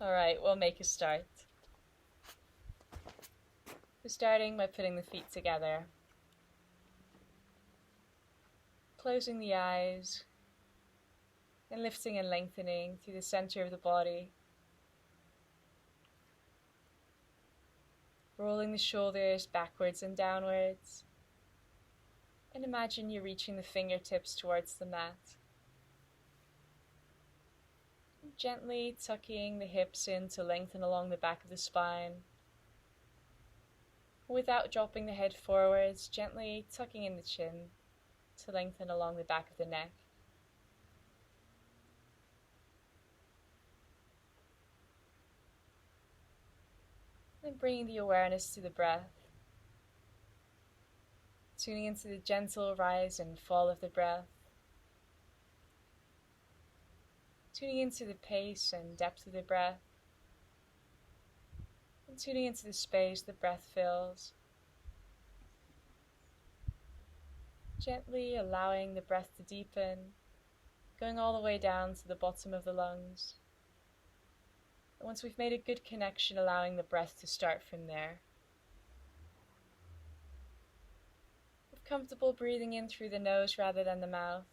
Alright, we'll make a start. We're starting by putting the feet together. Closing the eyes and lifting and lengthening through the center of the body. Rolling the shoulders backwards and downwards. And imagine you're reaching the fingertips towards the mat. Gently tucking the hips in to lengthen along the back of the spine. Without dropping the head forwards, gently tucking in the chin to lengthen along the back of the neck. And bringing the awareness to the breath. Tuning into the gentle rise and fall of the breath. Tuning into the pace and depth of the breath. And tuning into the space the breath fills. Gently allowing the breath to deepen, going all the way down to the bottom of the lungs. And once we've made a good connection, allowing the breath to start from there. If comfortable, breathing in through the nose rather than the mouth,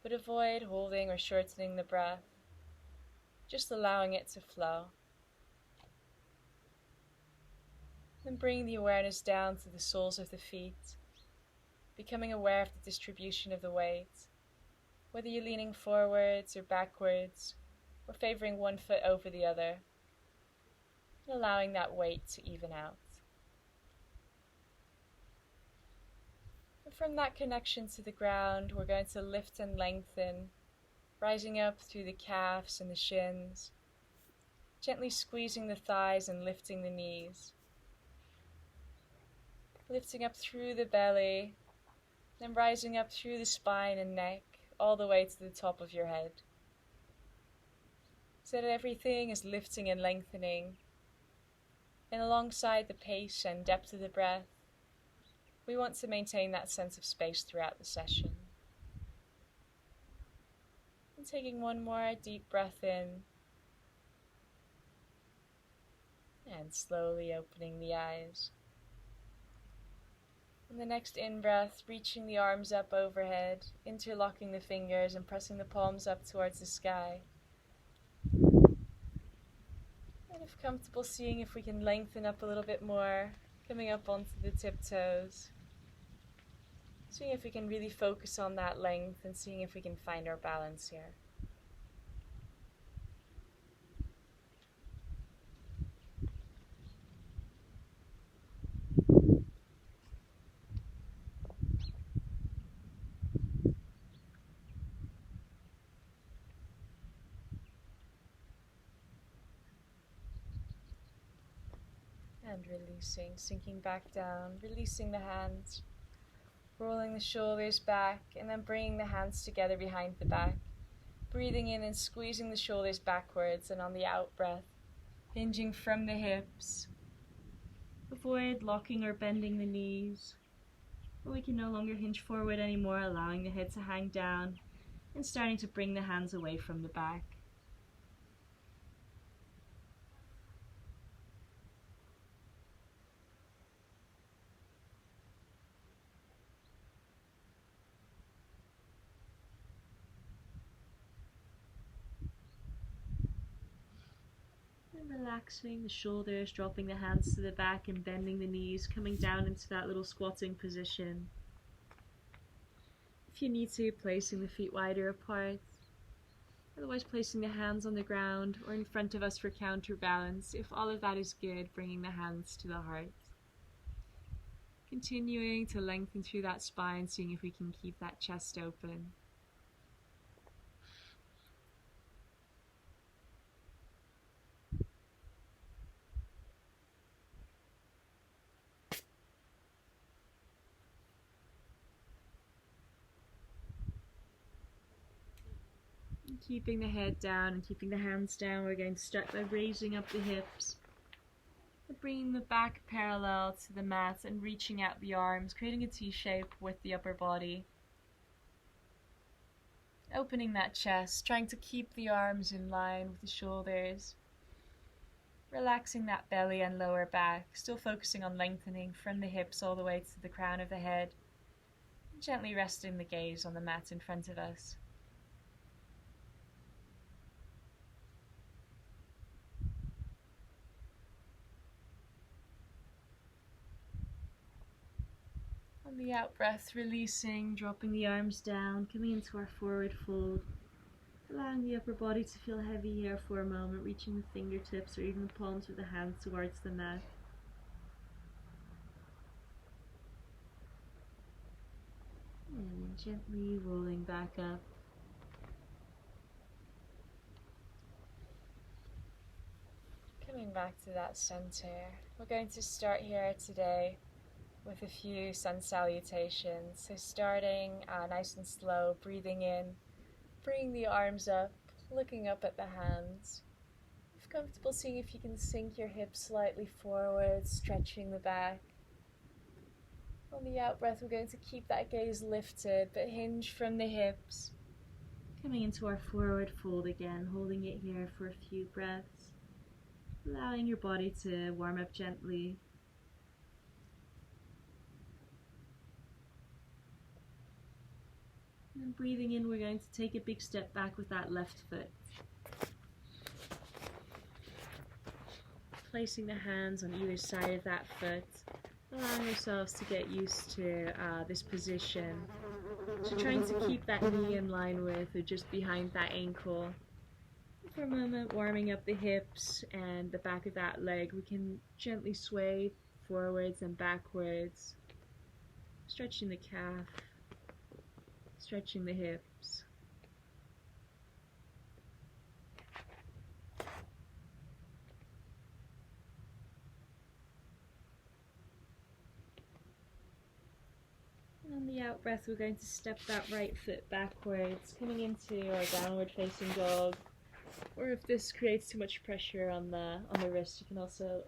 but avoid holding or shortening the breath, just allowing it to flow. Then bring the awareness down to the soles of the feet, becoming aware of the distribution of the weight, whether you're leaning forwards or backwards, or favoring one foot over the other, and allowing that weight to even out. And from that connection to the ground, we're going to lift and lengthen, rising up through the calves and the shins, gently squeezing the thighs and lifting the knees. Lifting up through the belly, then rising up through the spine and neck, all the way to the top of your head. So that everything is lifting and lengthening. And alongside the pace and depth of the breath, we want to maintain that sense of space throughout the session. And taking one more deep breath in. And slowly opening the eyes. And the next in-breath, reaching the arms up overhead, interlocking the fingers and pressing the palms up towards the sky. And if comfortable, seeing if we can lengthen up a little bit more, coming up onto the tiptoes. Seeing if we can really focus on that length and seeing if we can find our balance here. And releasing, sinking back down, releasing the hands, rolling the shoulders back, and then bringing the hands together behind the back. Breathing in and squeezing the shoulders backwards, and on the out breath, hinging from the hips. Avoid locking or bending the knees. Or we can no longer hinge forward anymore, allowing the head to hang down, and starting to bring the hands away from the back. Relaxing the shoulders, dropping the hands to the back and bending the knees, coming down into that little squatting position. If you need to, placing the feet wider apart. Otherwise, placing the hands on the ground or in front of us for counterbalance. If all of that is good, bringing the hands to the heart. Continuing to lengthen through that spine, seeing if we can keep that chest open. Keeping the head down and keeping the hands down, we're going to start by raising up the hips, bringing the back parallel to the mat and reaching out the arms, creating a T shape with the upper body. Opening that chest, trying to keep the arms in line with the shoulders. Relaxing that belly and lower back, still focusing on lengthening from the hips all the way to the crown of the head. Gently resting the gaze on the mat in front of us. On the out breath, releasing, dropping the arms down, coming into our forward fold. Allowing the upper body to feel heavy here for a moment, reaching the fingertips or even the palms of the hands towards the mat. And gently rolling back up. Coming back to that center. We're going to start here today with a few sun salutations. So starting nice and slow, breathing in, bringing the arms up, looking up at the hands. If comfortable, seeing if you can sink your hips slightly forward, stretching the back. On the out breath, we're going to keep that gaze lifted, but hinge from the hips. Coming into our forward fold again, holding it here for a few breaths. Allowing your body to warm up gently. And then breathing in, we're going to take a big step back with that left foot. Placing the hands on either side of that foot, allowing ourselves to get used to this position. So trying to keep that knee in line with or just behind that ankle. For a moment, warming up the hips and the back of that leg, we can gently sway forwards and backwards, stretching the calf, stretching the hips. And on the out breath, we're going to step that right foot backwards, coming into our downward facing dog. Or if this creates too much pressure on the wrist, you can also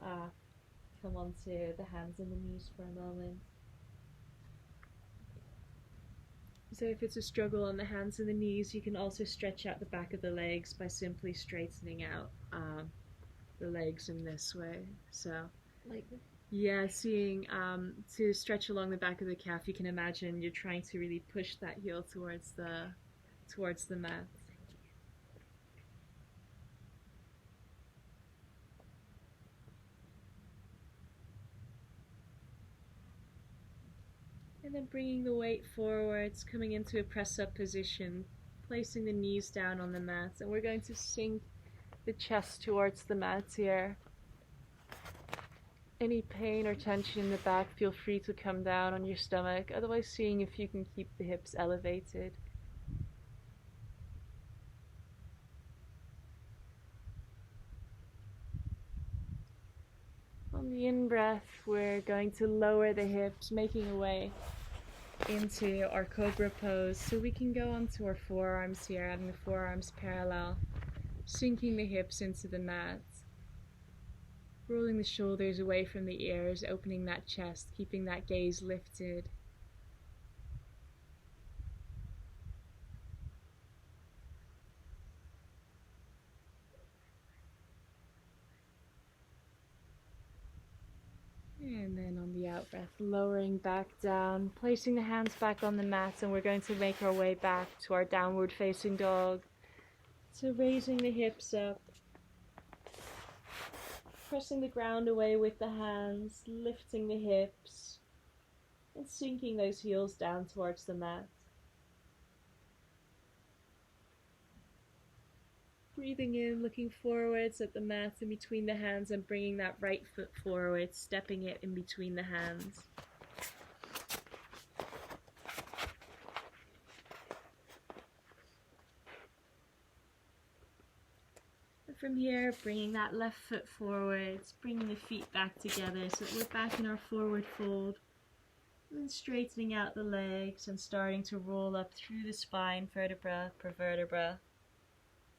come onto the hands and the knees for a moment. So if it's a struggle on the hands and the knees, you can also stretch out the back of the legs by simply straightening out the legs in this way. So, Like this? Yeah, seeing to stretch along the back of the calf, you can imagine you're trying to really push that heel towards the mat. And then bringing the weight forwards, coming into a press-up position, placing the knees down on the mat, and we're going to sink the chest towards the mat here. Any pain or tension in the back, feel free to come down on your stomach, otherwise seeing if you can keep the hips elevated. On the in-breath, we're going to lower the hips, making a way into our cobra pose, so we can go onto our forearms here, having the forearms parallel, sinking the hips into the mat, rolling the shoulders away from the ears, opening that chest, keeping that gaze lifted. And then on the out breath, lowering back down, placing the hands back on the mat, and we're going to make our way back to our downward facing dog. So raising the hips up, pressing the ground away with the hands, lifting the hips, and sinking those heels down towards the mat. Breathing in, looking forwards at the mat in between the hands and bringing that right foot forward, stepping it in between the hands. And from here, bringing that left foot forwards, bringing the feet back together so that we're back in our forward fold. And then straightening out the legs and starting to roll up through the spine, vertebra per vertebra.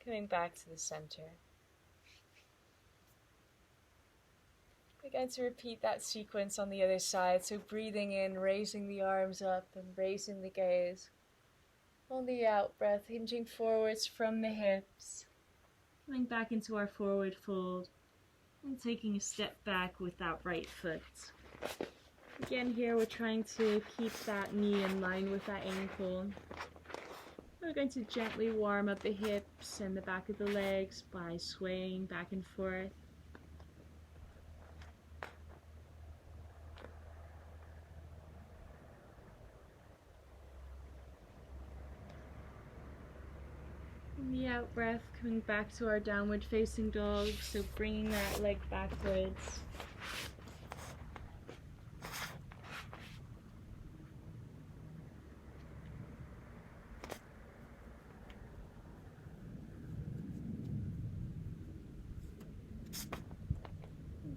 Coming back to the center. We're going to repeat that sequence on the other side. So breathing in, raising the arms up and raising the gaze. On the out breath, hinging forwards from the hips, coming back into our forward fold, and taking a step back with that right foot. Again here we're trying to keep that knee in line with that ankle. We're going to gently warm up the hips and the back of the legs by swaying back and forth. On the out breath, coming back to our downward facing dog, so bringing that leg backwards.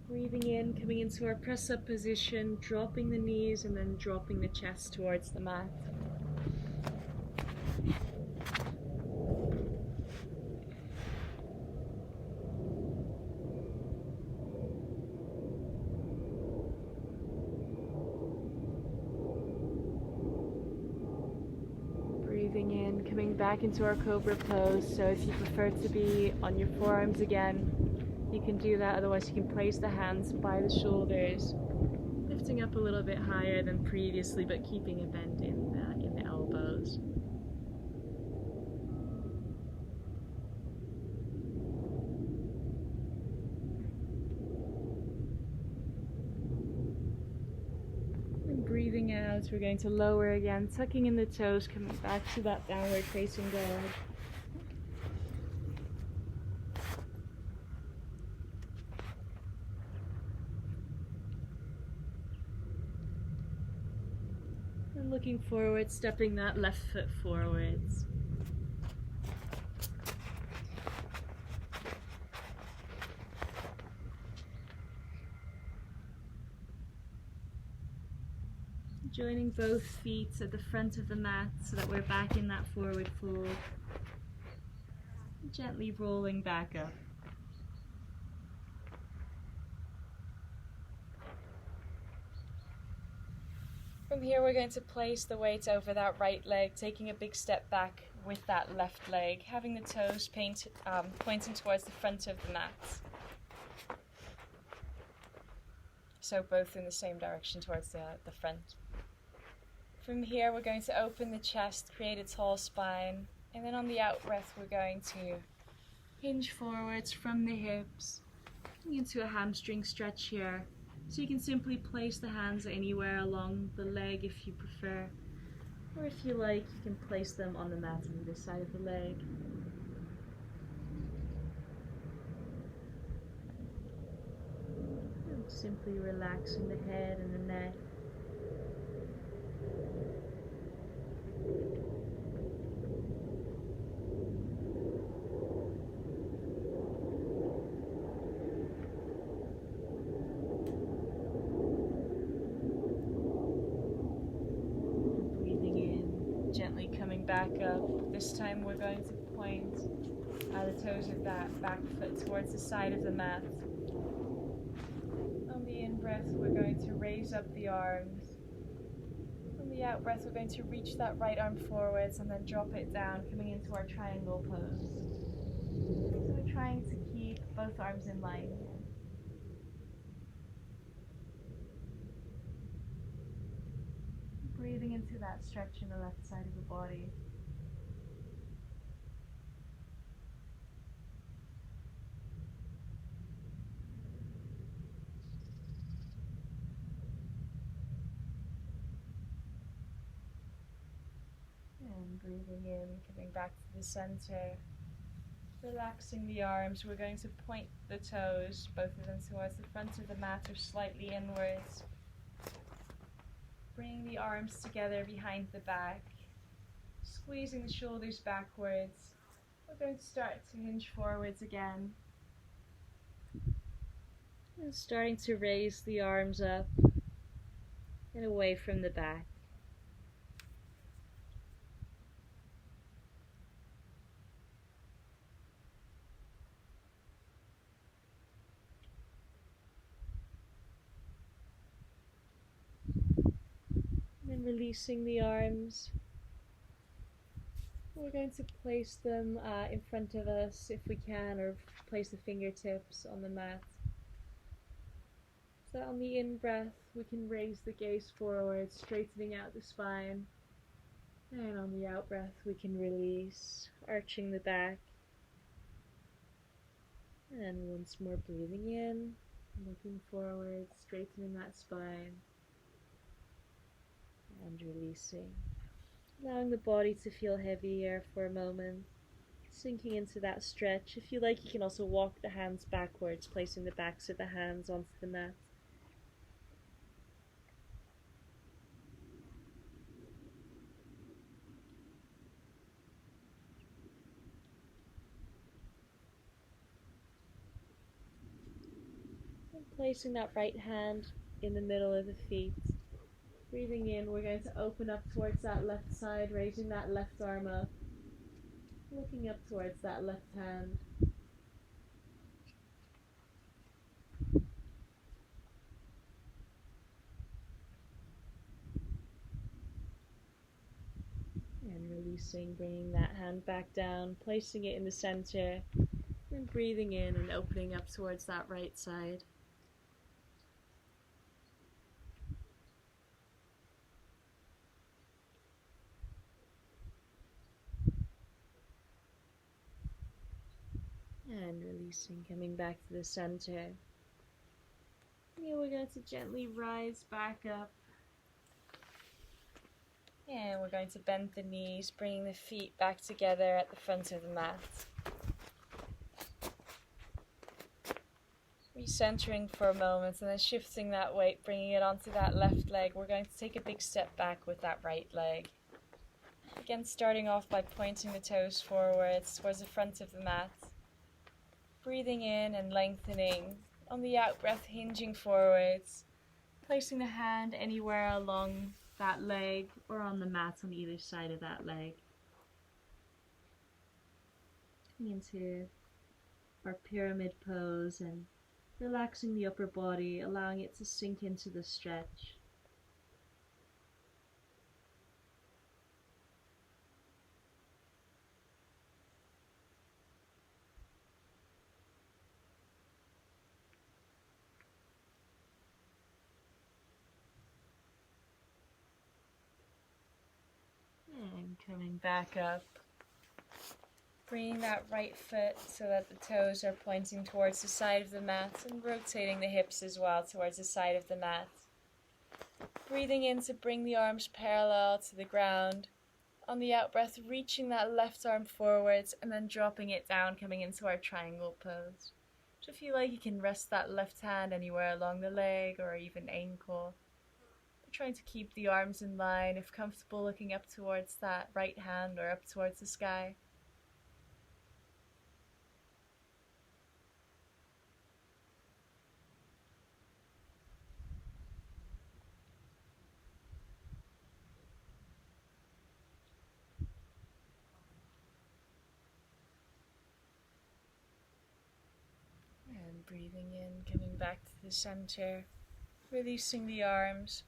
Breathing in, coming into our press-up position, dropping the knees and then dropping the chest towards the mat. Breathing in, coming back into our cobra pose, so if you prefer to be on your forearms again, you can do that, otherwise you can place the hands by the shoulders, lifting up a little bit higher than previously, but keeping a bend in the elbows. And breathing out, we're going to lower again, tucking in the toes, coming back to that downward facing dog. And looking forward, stepping that left foot forwards. Joining both feet at the front of the mat so that we're back in that forward fold. Gently rolling back up. From here we're going to place the weight over that right leg, taking a big step back with that left leg, having the toes pointing towards the front of the mat. So both in the same direction towards the front. From here we're going to open the chest, create a tall spine, and then on the out breath we're going to hinge forwards from the hips, into a hamstring stretch here. So you can simply place the hands anywhere along the leg if you prefer, or if you like, you can place them on the mat on either side of the leg. And simply relaxing the head and the neck. Gently coming back up. This time we're going to point the toes of that back foot towards the side of the mat. On the in-breath we're going to raise up the arms. On the out-breath we're going to reach that right arm forwards and then drop it down, coming into our triangle pose. So we're trying to keep both arms in line. Breathing into that stretch in the left side of the body. And breathing in, coming back to the center. Relaxing the arms, we're going to point the toes, both of them towards the front of the mat or slightly inwards. Bringing the arms together behind the back, squeezing the shoulders backwards. We're going to start to hinge forwards again. And starting to raise the arms up and away from the back. And releasing the arms. We're going to place them in front of us if we can, or place the fingertips on the mat. So on the in-breath, we can raise the gaze forward, straightening out the spine. And on the out-breath, we can release, arching the back. And once more breathing in, looking forward, straightening that spine. And releasing. Allowing the body to feel heavier for a moment. Sinking into that stretch. If you like, you can also walk the hands backwards, placing the backs of the hands onto the mat. And placing that right hand in the middle of the feet. Breathing in, we're going to open up towards that left side, raising that left arm up. Looking up towards that left hand. And releasing, bringing that hand back down, placing it in the center. And breathing in and opening up towards that right side. And releasing, coming back to the center. Yeah, we're going to gently rise back up. And we're going to bend the knees, bringing the feet back together at the front of the mat. Recentering for a moment and then shifting that weight, bringing it onto that left leg. We're going to take a big step back with that right leg. Again, starting off by pointing the toes forwards towards the front of the mat. Breathing in and lengthening. On the out breath, hinging forwards. Placing the hand anywhere along that leg or on the mat on either side of that leg. Into our pyramid pose and relaxing the upper body, allowing it to sink into the stretch. And coming back up. Bringing that right foot so that the toes are pointing towards the side of the mat and rotating the hips as well towards the side of the mat. Breathing in to bring the arms parallel to the ground. On the out breath, reaching that left arm forwards and then dropping it down, coming into our triangle pose. So if you like, you can rest that left hand anywhere along the leg or even ankle. But trying to keep the arms in line, if comfortable, looking up towards that right hand or up towards the sky. And breathing in, coming back to the center, releasing the arms,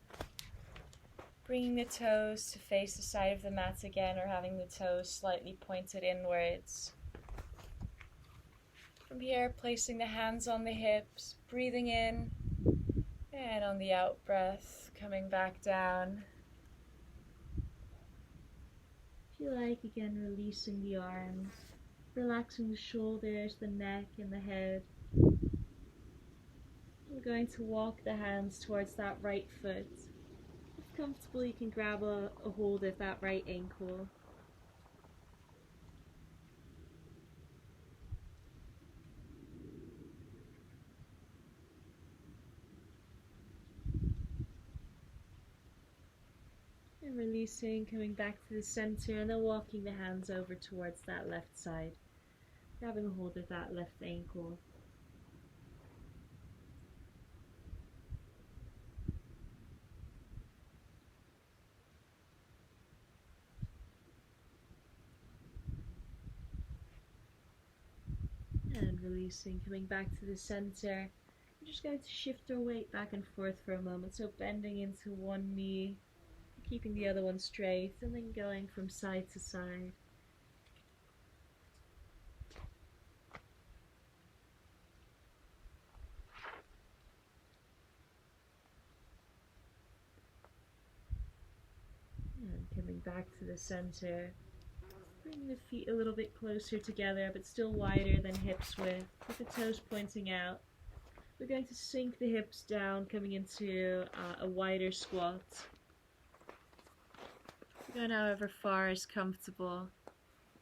bringing the toes to face the side of the mat again, or having the toes slightly pointed inwards. From here, placing the hands on the hips, breathing in, and on the out breath, coming back down. If you like, again, releasing the arms, relaxing the shoulders, the neck, and the head. We're going to walk the hands towards that right foot. If comfortable, you can grab a hold of that right ankle. And releasing, coming back to the center, and then walking the hands over towards that left side. Grabbing a hold of that left ankle. And releasing, coming back to the center. We're just going to shift our weight back and forth for a moment. So bending into one knee, keeping the other one straight, and then going from side to side. coming back to the center. Bringing the feet a little bit closer together, but still wider than hips width, with the toes pointing out. We're going to sink the hips down, coming into a wider squat. We're going however far is comfortable.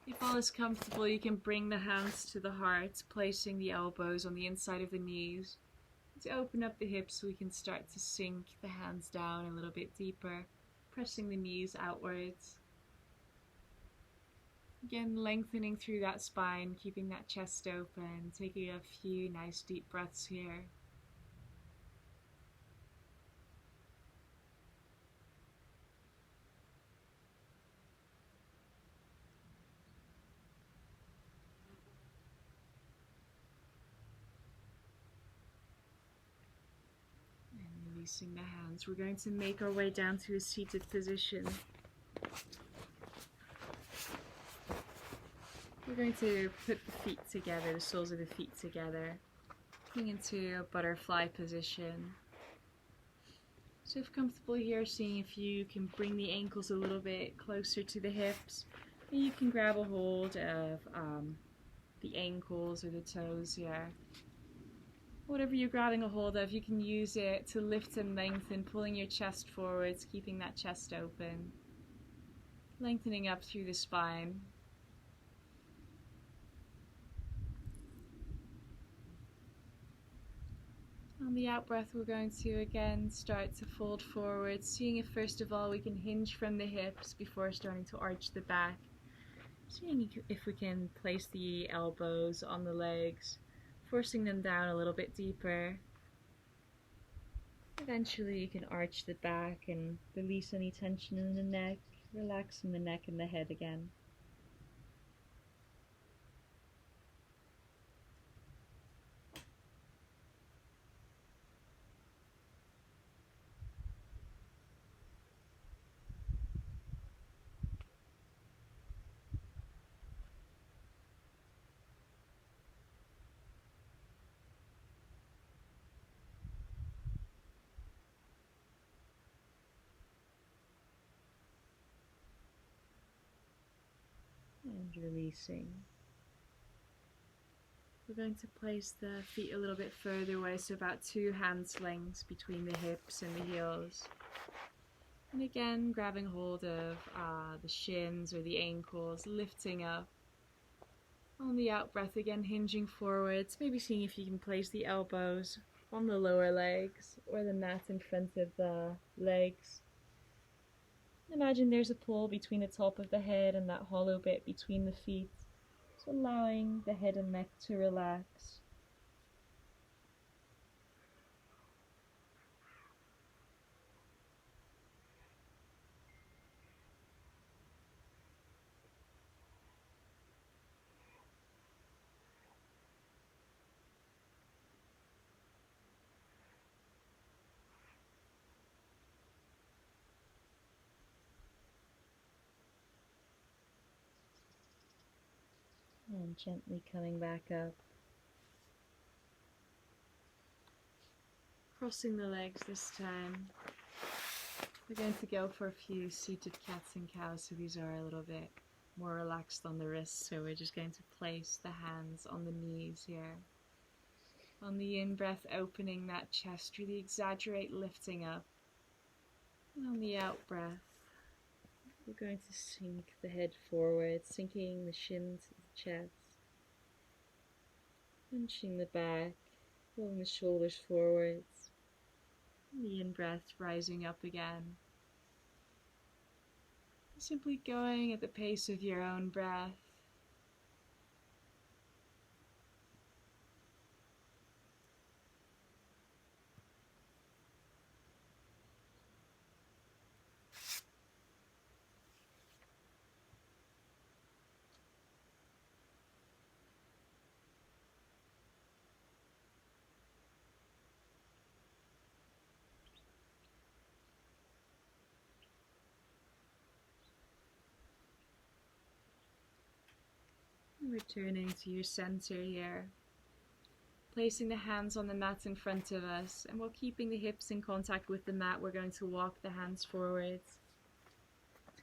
If all is comfortable, you can bring the hands to the heart, placing the elbows on the inside of the knees. To open up the hips, we can start to sink the hands down a little bit deeper, pressing the knees outwards. Again, lengthening through that spine, keeping that chest open, taking a few nice deep breaths here. And releasing the hands. We're going to make our way down to a seated position. We're going to put the feet together, the soles of the feet together, coming into a butterfly position. So if comfortable here, seeing if you can bring the ankles a little bit closer to the hips, and you can grab a hold of the ankles or the toes here. Whatever you're grabbing a hold of, you can use it to lift and lengthen, pulling your chest forwards, keeping that chest open, lengthening up through the spine. On the out breath, we're going to again start to fold forward, seeing if first of all we can hinge from the hips before starting to arch the back. Seeing if we can place the elbows on the legs, forcing them down a little bit deeper. Eventually you can arch the back and release any tension in the neck, relaxing the neck and the head again. And releasing. We're going to place the feet a little bit further away, so about 2 hand lengths between the hips and the heels. And again, grabbing hold of the shins or the ankles, lifting up. On the out breath, again hinging forwards, maybe seeing if you can place the elbows on the lower legs or the mat in front of the legs. Imagine there's a pull between the top of the head and that hollow bit between the feet, so allowing the head and neck to relax. And gently coming back up. Crossing the legs this time. We're going to go for a few seated cats and cows, so these are a little bit more relaxed on the wrists, so we're just going to place the hands on the knees here. On the in-breath, opening that chest, really exaggerate lifting up. And on the out-breath, we're going to sink the head forward, sinking the shin to the chest, hunching the back, pulling the shoulders forwards, and the in-breath rising up again. Simply going at the pace of your own breath. Returning to your center here, placing the hands on the mat in front of us, and while keeping the hips in contact with the mat, we're going to walk the hands forwards,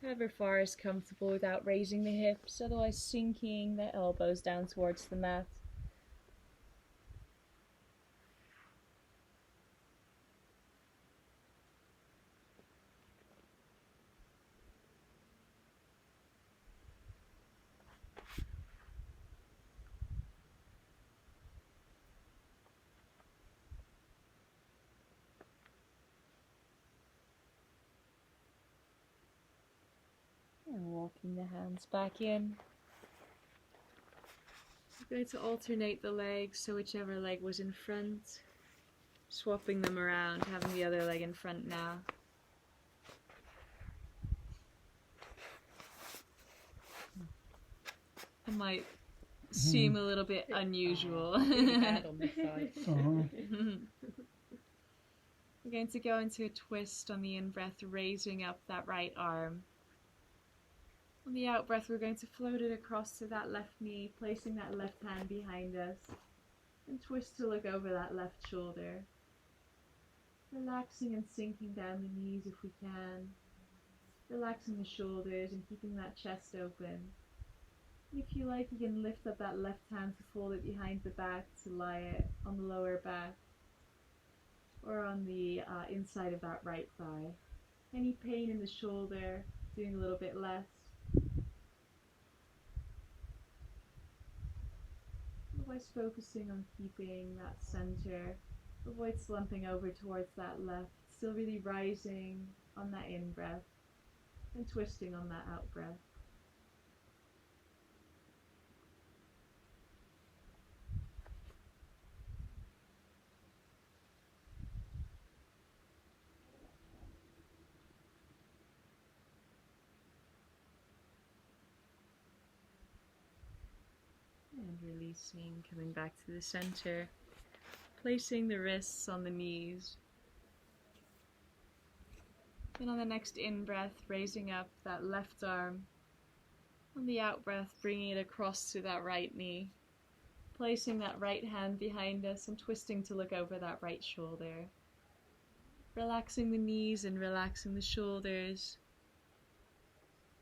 however far is comfortable without raising the hips, otherwise sinking the elbows down towards the mat. And walking the hands back in. We're going to alternate the legs, so whichever leg was in front, swapping them around, having the other leg in front now. It might seem a little bit unusual. Really bad on this side. We're going to go into a twist on the in-breath, raising up that right arm. On the out-breath, we're going to float it across to that left knee, placing that left hand behind us, and twist to look over that left shoulder. Relaxing and sinking down the knees if we can. Relaxing the shoulders and keeping that chest open. If you like, you can lift up that left hand to fold it behind the back to lie it on the lower back or on the inside of that right thigh. Any pain in the shoulder, doing a little bit less. Otherwise focusing on keeping that center. Avoid slumping over towards that left. Still really rising on that in-breath and twisting on that out-breath. And releasing, coming back to the center, placing the wrists on the knees. Then on the next in-breath, raising up that left arm. On the out-breath, bringing it across to that right knee. Placing that right hand behind us and twisting to look over that right shoulder. Relaxing the knees and relaxing the shoulders.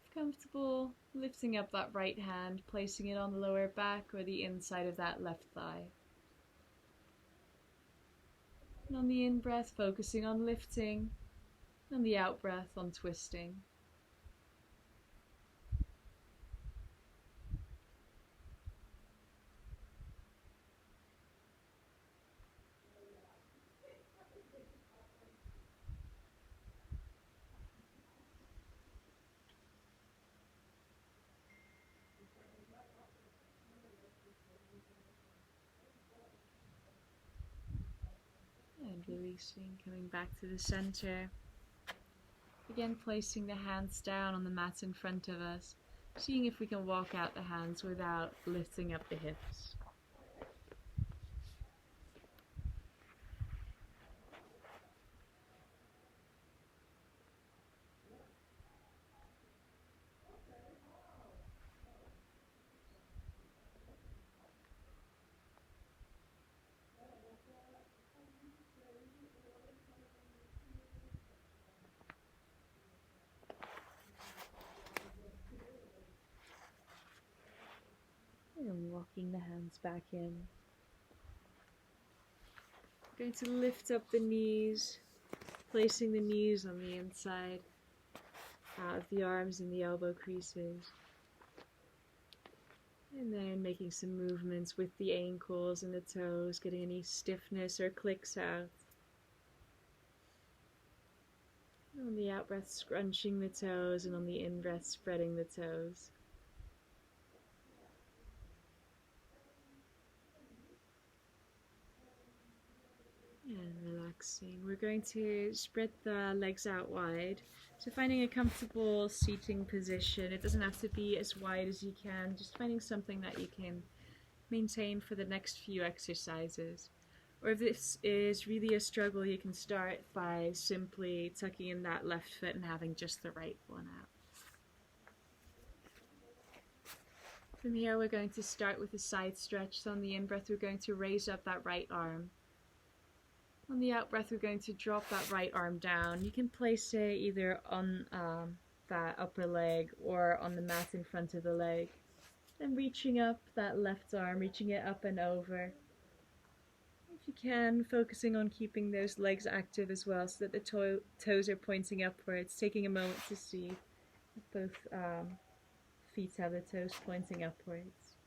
If comfortable, lifting up that right hand, placing it on the lower back or the inside of that left thigh. And on the in-breath, focusing on lifting. On the out-breath, on twisting. And releasing, coming back to the center. Again, placing the hands down on the mat in front of us, seeing if we can walk out the hands without lifting up the hips. And walking the hands back in. We're going to lift up the knees, placing the knees on the inside, out of the arms and the elbow creases. And then making some movements with the ankles and the toes, getting any stiffness or clicks out. On the out-breath, scrunching the toes, and on the in-breath, spreading the toes. And relaxing. We're going to spread the legs out wide. So finding a comfortable seating position. It doesn't have to be as wide as you can. Just finding something that you can maintain for the next few exercises. Or if this is really a struggle, you can start by simply tucking in that left foot and having just the right one out. From here, we're going to start with a side stretch. So on the in-breath, we're going to raise up that right arm. On the out-breath, we're going to drop that right arm down. You can place it either on that upper leg or on the mat in front of the leg. Then reaching up that left arm, reaching it up and over. If you can, focusing on keeping those legs active as well so that the toes are pointing upwards, taking a moment to see if both feet have the toes pointing upwards.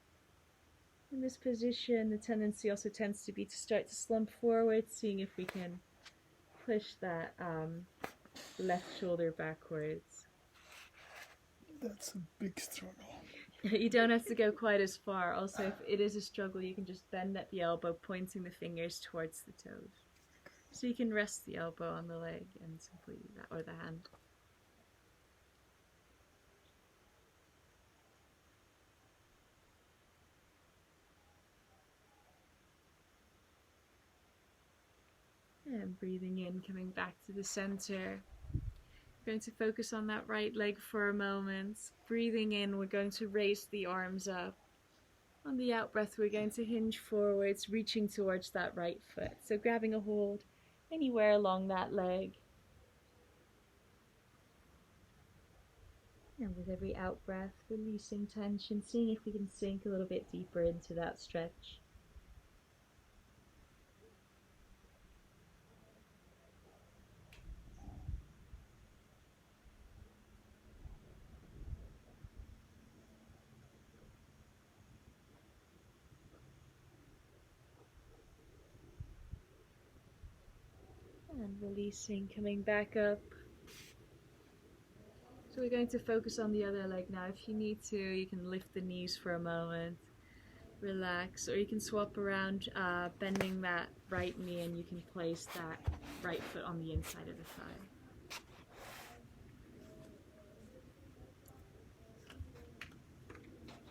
In this position, the tendency also tends to be to start to slump forward, seeing if we can push that left shoulder backwards. That's a big struggle. You don't have to go quite as far. Also, if it is a struggle, you can just bend at the elbow, pointing the fingers towards the toes. So you can rest the elbow on the leg and simply that, or the hand. And breathing in, coming back to the center. We're going to focus on that right leg for a moment. Breathing in, we're going to raise the arms up. On the out breath, we're going to hinge forwards, reaching towards that right foot. So grabbing a hold anywhere along that leg. And with every out breath, releasing tension, seeing if we can sink a little bit deeper into that stretch. And releasing, coming back up. So we're going to focus on the other leg now. If you need to, you can lift the knees for a moment, relax, or you can swap around, bending that right knee, and you can place that right foot on the inside of the thigh.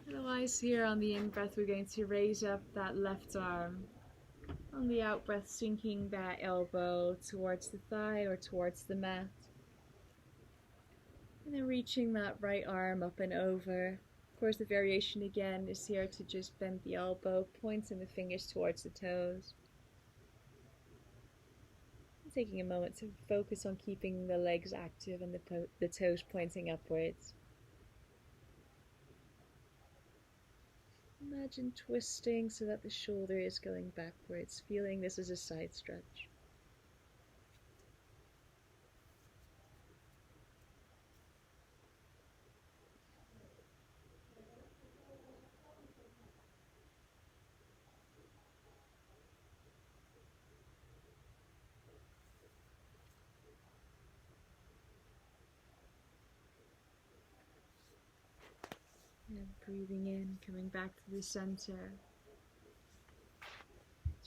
Otherwise, here on the in-breath, we're going to raise up that left arm. On the out-breath, sinking that elbow towards the thigh or towards the mat. And then reaching that right arm up and over. Of course, the variation again is here to just bend the elbow, pointing the fingers towards the toes. And taking a moment to focus on keeping the legs active and the toes pointing upwards. Imagine twisting so that the shoulder is going backwards, feeling this as a side stretch. And breathing in, coming back to the center.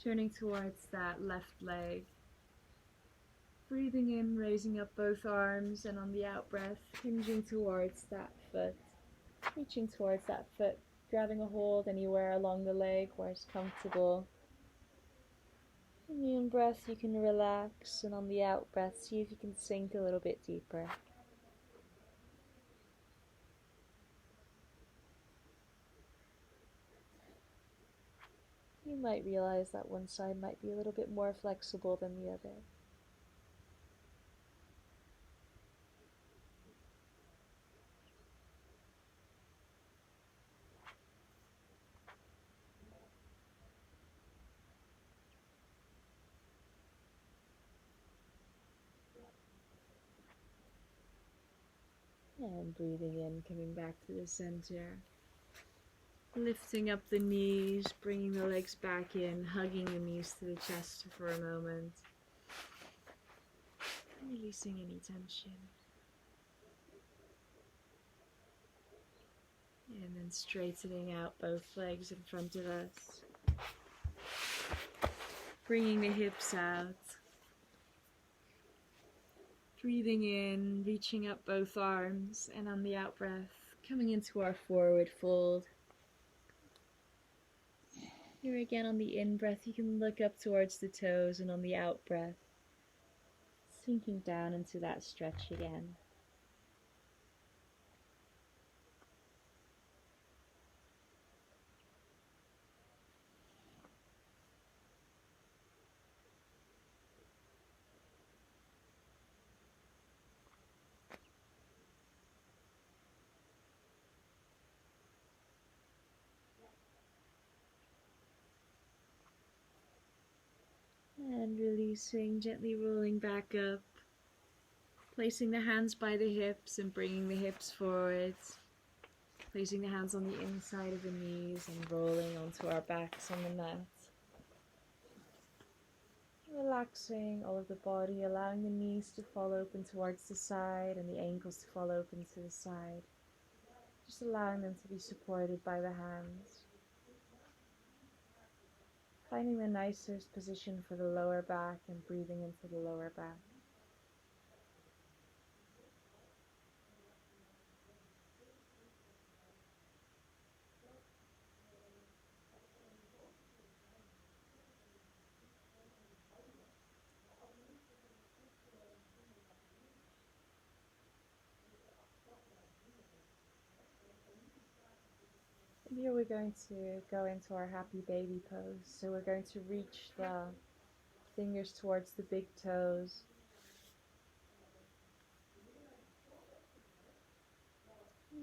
Turning towards that left leg. Breathing in, raising up both arms, and on the out breath, hinging towards that foot. Reaching towards that foot, grabbing a hold anywhere along the leg where it's comfortable. On the in breath, you can relax, and on the out breath, see if you can sink a little bit deeper. You might realize that one side might be a little bit more flexible than the other. And breathing in, coming back to the center. Lifting up the knees, bringing the legs back in, hugging the knees to the chest for a moment. Releasing any tension. And then straightening out both legs in front of us. Bringing the hips out. Breathing in, reaching up both arms, and on the out breath, coming into our forward fold. Here again on the in breath, you can look up towards the toes, and on the out breath, sinking down into that stretch again. And releasing, gently rolling back up. Placing the hands by the hips and bringing the hips forward. Placing the hands on the inside of the knees and rolling onto our backs on the mat. Relaxing all of the body, allowing the knees to fall open towards the side and the ankles to fall open to the side. Just allowing them to be supported by the hands. Finding the nicest position for the lower back and breathing into the lower back. And here we're going to go into our happy baby pose. So we're going to reach the fingers towards the big toes.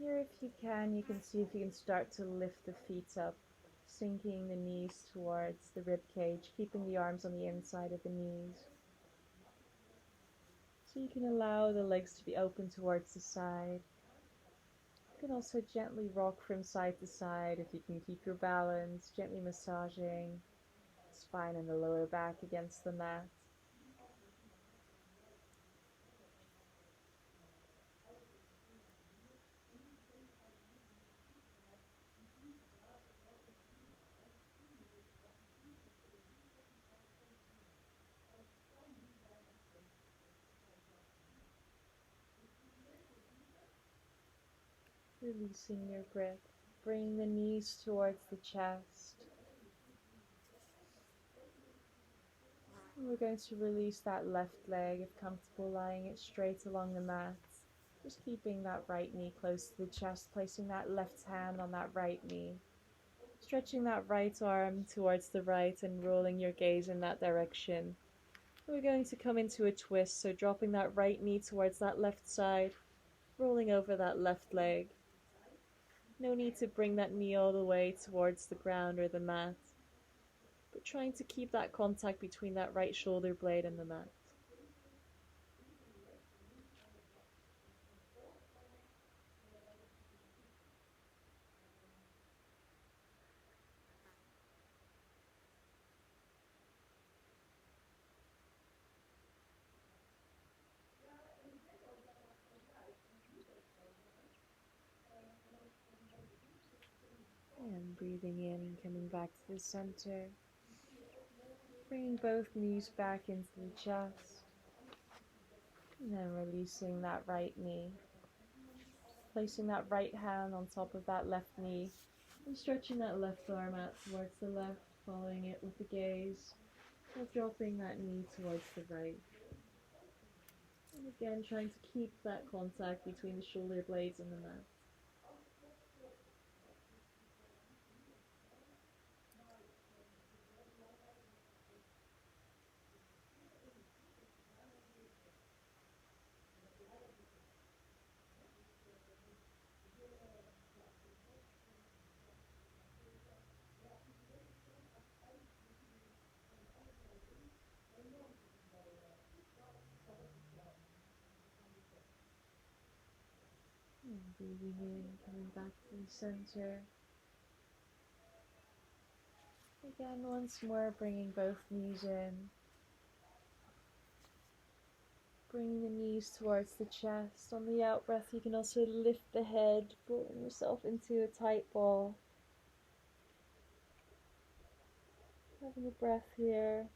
Here, if you can see if you can start to lift the feet up, sinking the knees towards the rib cage, keeping the arms on the inside of the knees. So you can allow the legs to be open towards the side. You can also gently rock from side to side if you can keep your balance, gently massaging the spine and the lower back against the mat. Releasing your grip, bringing the knees towards the chest. And we're going to release that left leg if comfortable, lying it straight along the mat. Just keeping that right knee close to the chest, placing that left hand on that right knee. Stretching that right arm towards the right and rolling your gaze in that direction. We're going to come into a twist, so dropping that right knee towards that left side, rolling over that left leg. No need to bring that knee all the way towards the ground or the mat, but trying to keep that contact between that right shoulder blade and the mat. And breathing in, coming back to the center. Bringing both knees back into the chest. And then releasing that right knee. Placing that right hand on top of that left knee. And stretching that left arm out towards the left, following it with the gaze. While dropping that knee towards the right. And again, trying to keep that contact between the shoulder blades and the mat. And breathing in, coming back to the center. Again, once more, bringing both knees in. Bringing the knees towards the chest. On the out breath, you can also lift the head, pulling yourself into a tight ball. Having a breath here.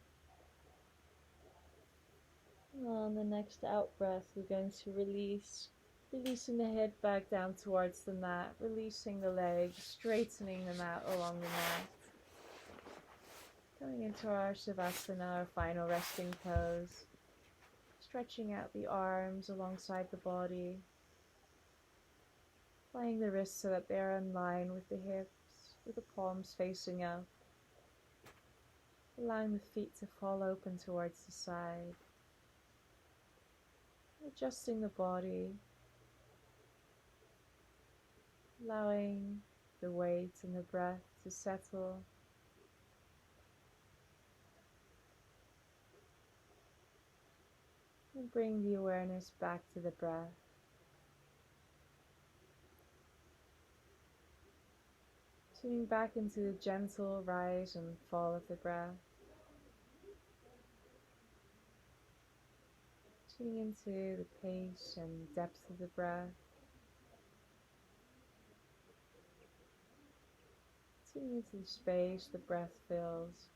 And on the next out breath, we're going to release. Releasing the head back down towards the mat. Releasing the legs, straightening them out along the mat. Coming into our Savasana, our final resting pose. Stretching out the arms alongside the body. Playing the wrists so that they're in line with the hips, with the palms facing up. Allowing the feet to fall open towards the side. Adjusting the body. Allowing the weight and the breath to settle. And bring the awareness back to the breath. Tuning back into the gentle rise and fall of the breath. Tuning into the pace and depth of the breath. Tuning into the space the breath fills.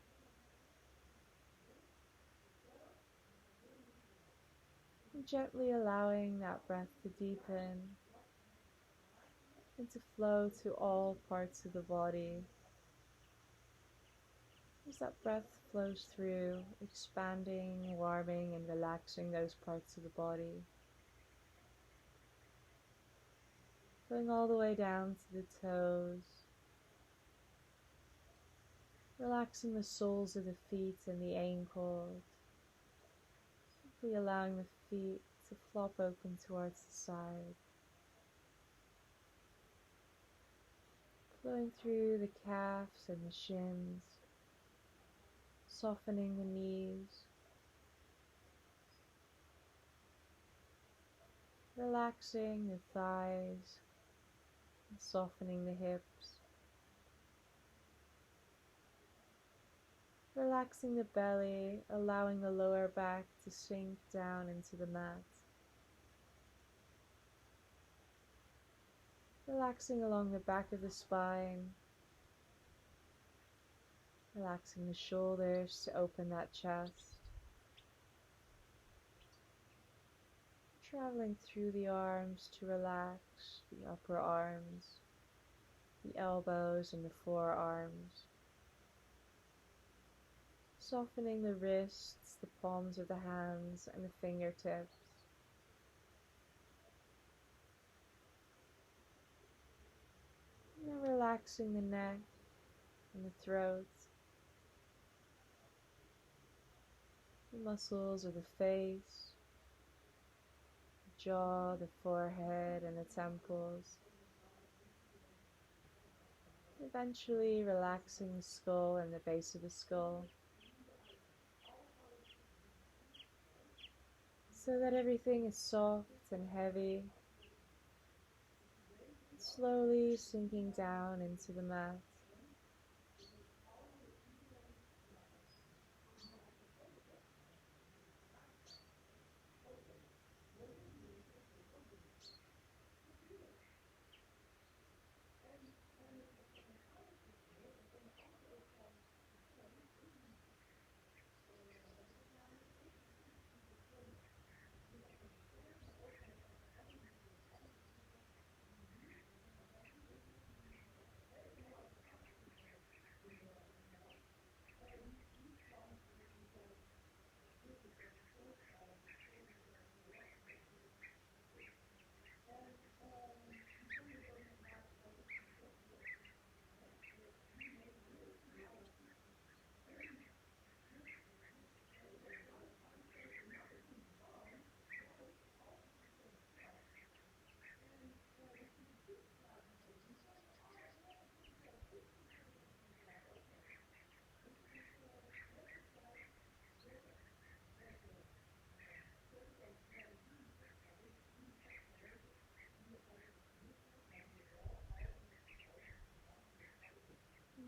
And gently allowing that breath to deepen and to flow to all parts of the body. As that breath flows through, expanding, warming, and relaxing those parts of the body. Going all the way down to the toes. Relaxing the soles of the feet and the ankles. Simply allowing the feet to flop open towards the side. Flowing through the calves and the shins. Softening the knees. Relaxing the thighs. And softening the hips. Relaxing the belly, allowing the lower back to sink down into the mat. Relaxing along the back of the spine. Relaxing the shoulders to open that chest. Traveling through the arms to relax the upper arms, the elbows and the forearms. Softening the wrists, the palms of the hands and the fingertips. And then relaxing the neck and the throat. The muscles of the face, the jaw, the forehead and the temples. Eventually relaxing the skull and the base of the skull. So that everything is soft and heavy, slowly sinking down into the mat.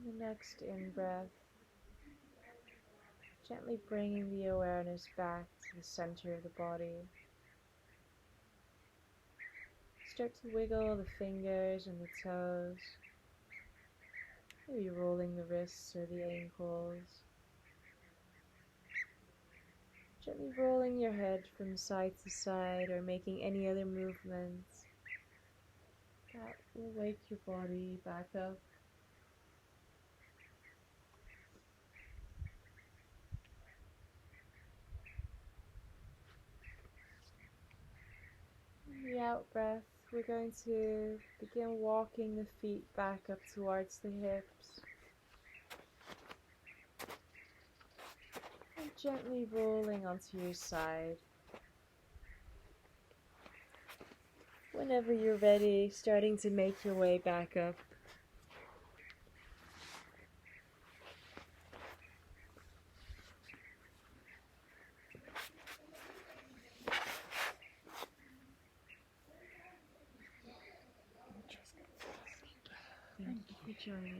And the next in-breath, gently bringing the awareness back to the center of the body. Start to wiggle the fingers and the toes, maybe rolling the wrists or the ankles. Gently rolling your head from side to side or making any other movements that will wake your body back up. The out breath, we're going to begin walking the feet back up towards the hips. And gently rolling onto your side. Whenever you're ready, starting to make your way back up. Good job.